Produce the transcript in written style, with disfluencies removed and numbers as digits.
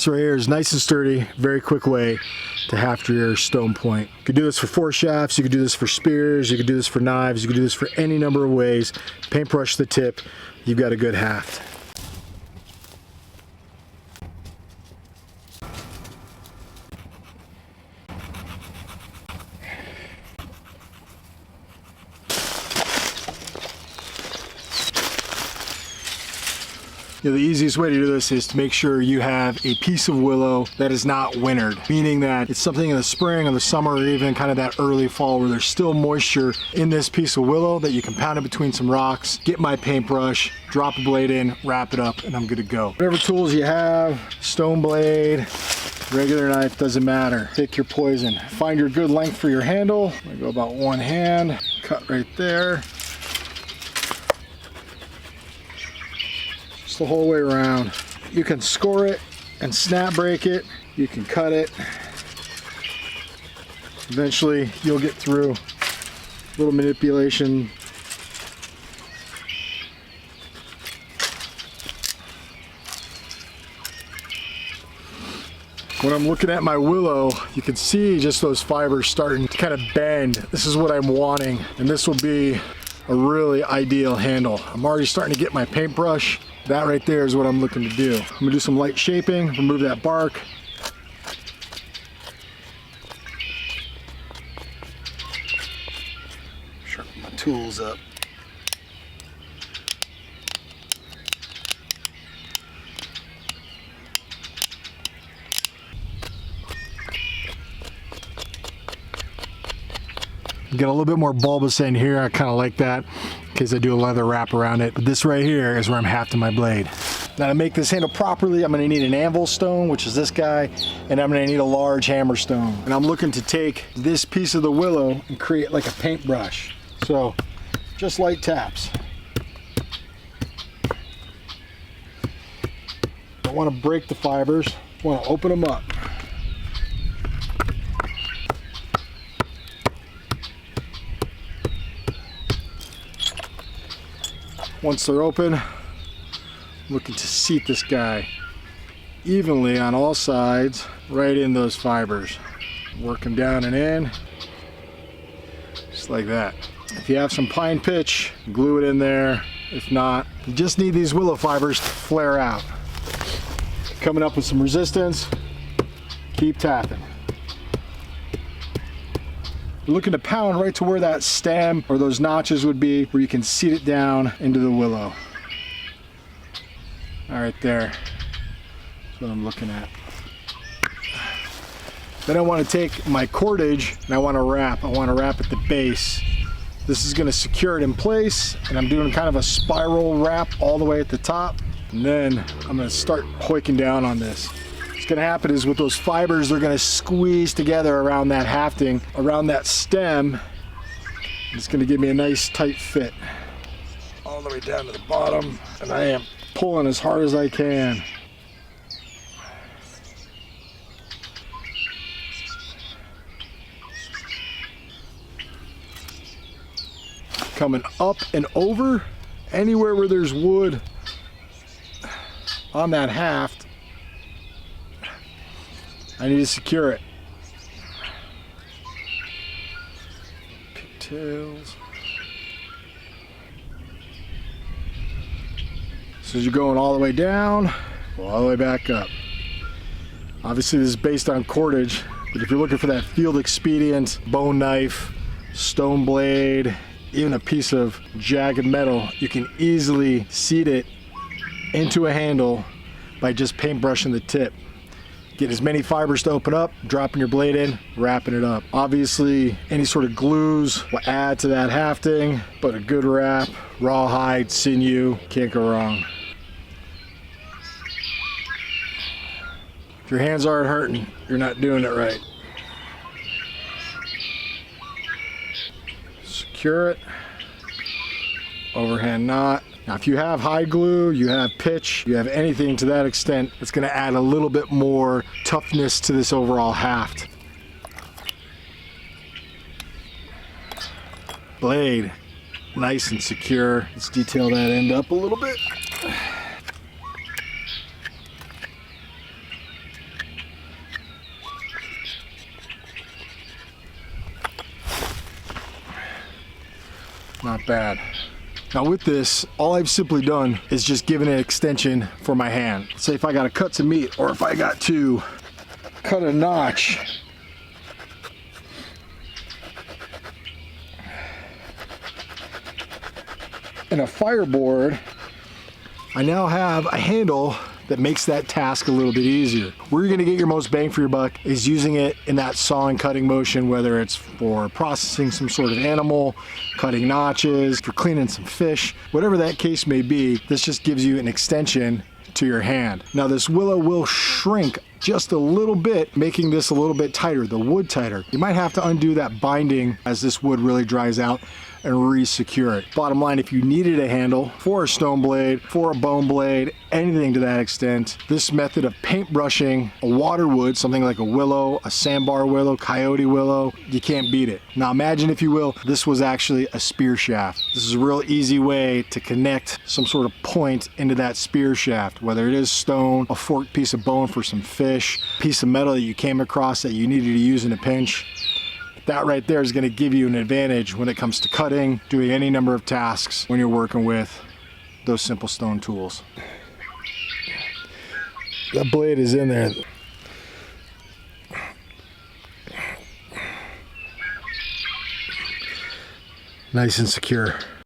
This right here is nice and sturdy, very quick way to haft your stone point. You could do this for foreshafts, you could do this for spears, you could do this for knives, you could do this for any number of ways. Paintbrush the tip, you've got a good haft. You know, the easiest way to do this is to make sure you have a piece of willow that is not wintered, meaning that it's something in the spring or the summer or even kind of that early fall where there's still moisture in this piece of willow that you can pound it between some rocks, get my paintbrush, drop a blade in, wrap it up, and I'm good to go. Whatever tools you have, stone blade, regular knife, doesn't matter. Pick your poison. Find your good length for your handle. I'm gonna go about one hand, cut right there. The whole way around. You can score it and snap break it. You can cut it. Eventually you'll get through. A little manipulation. When I'm looking at my willow, you can see just those fibers starting to kind of bend. This is what I'm wanting, and this will be a really ideal handle. I'm already starting to get my paintbrush. That right there is what I'm looking to do. I'm gonna do some light shaping, remove that bark. Sharpen my tools up. Get a little bit more bulbous end here. I kind of like that in case I do a leather wrap around it. But this right here is where I'm hafting my blade. Now to make this handle properly, I'm gonna need an anvil stone, which is this guy, and I'm gonna need a large hammer stone. And I'm looking to take this piece of the willow and create like a paintbrush. So just light taps. Don't want to break the fibers, want to open them up. Once they're open, I'm looking to seat this guy evenly on all sides, right in those fibers. Work them down and in, just like that. If you have some pine pitch, glue it in there. If not, you just need these willow fibers to flare out. Coming up with some resistance, keep tapping. We're looking to pound right to where that stem or those notches would be, where you can seat it down into the willow. All right, there. That's what I'm looking at. Then I want to take my cordage and I want to wrap. I want to wrap at the base. This is going to secure it in place, and I'm doing kind of a spiral wrap all the way at the top. And then I'm going to start hoiking down on this. What's going to happen is with those fibers, they're going to squeeze together around that hafting, around that stem. It's going to give me a nice tight fit all the way down to the bottom, and I am pulling as hard as I can. Coming up and over anywhere where there's wood on that haft, I need to secure it. Pigtails. So as you're going all the way down, go all the way back up. Obviously this is based on cordage, but if you're looking for that field expedient bone knife, stone blade, even a piece of jagged metal, you can easily seat it into a handle by just paintbrushing the tip. Get as many fibers to open up, dropping your blade in, wrapping it up. Obviously, any sort of glues will add to that hafting, but a good wrap, rawhide, sinew, can't go wrong. If your hands aren't hurting, you're not doing it right. Secure it, overhand knot. Now if you have hide glue, you have pitch, you have anything to that extent, it's going to add a little bit more toughness to this overall haft. Blade, nice and secure. Let's detail that end up a little bit. Not bad. Now with this, all I've simply done is just given an extension for my hand. Say if I got to cut some meat, or if I got to cut a notch. In a fireboard, I now have a handle that makes that task a little bit easier. Where you're gonna get your most bang for your buck is using it in that sawing cutting motion, whether it's for processing some sort of animal, cutting notches, for cleaning some fish, whatever that case may be. This just gives you an extension to your hand. Now this willow will shrink just a little bit, making this a little bit tighter, the wood tighter. You might have to undo that binding as this wood really dries out and re-secure it. Bottom line, if you needed a handle for a stone blade, for a bone blade, anything to that extent, this method of paintbrushing a water wood, something like a willow, a sandbar willow, coyote willow, you can't beat it. Now imagine, if you will, this was actually a spear shaft. This is a real easy way to connect some sort of point into that spear shaft, whether it is stone, a forked piece of bone for some fish, piece of metal that you came across that you needed to use in a pinch. That right there is going to give you an advantage when it comes to cutting, doing any number of tasks when you're working with those simple stone tools. That blade is in there. Nice and secure.